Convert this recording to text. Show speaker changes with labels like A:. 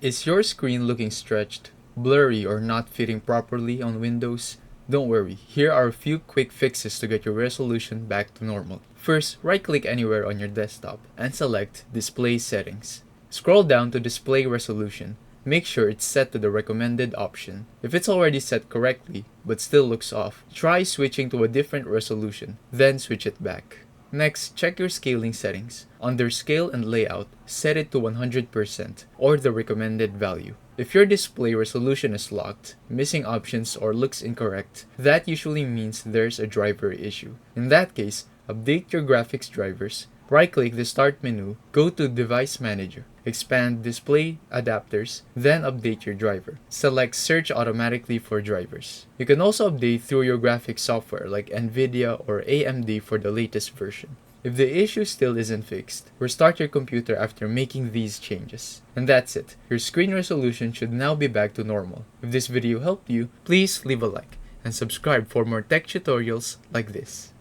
A: Is your screen looking stretched, blurry, or not fitting properly on Windows? Don't worry, here are a few quick fixes to get your resolution back to normal. First, right-click anywhere on your desktop and select Display Settings. Scroll down to Display Resolution. Make sure it's set to the recommended option. If it's already set correctly, but still looks off, try switching to a different resolution, then switch it back. Next, check your scaling settings. Under Scale and Layout, set it to 100% or the recommended value. If your display resolution is locked, missing options, or looks incorrect, that usually means there's a driver issue. In that case, update your graphics drivers. Right-click the Start menu, go to Device Manager, expand Display Adapters, then update your driver. Select Search automatically for drivers. You can also update through your graphics software like NVIDIA or AMD for the latest version. If the issue still isn't fixed, restart your computer after making these changes. And that's it. Your screen resolution should now be back to normal. If this video helped you, please leave a like and subscribe for more tech tutorials like this.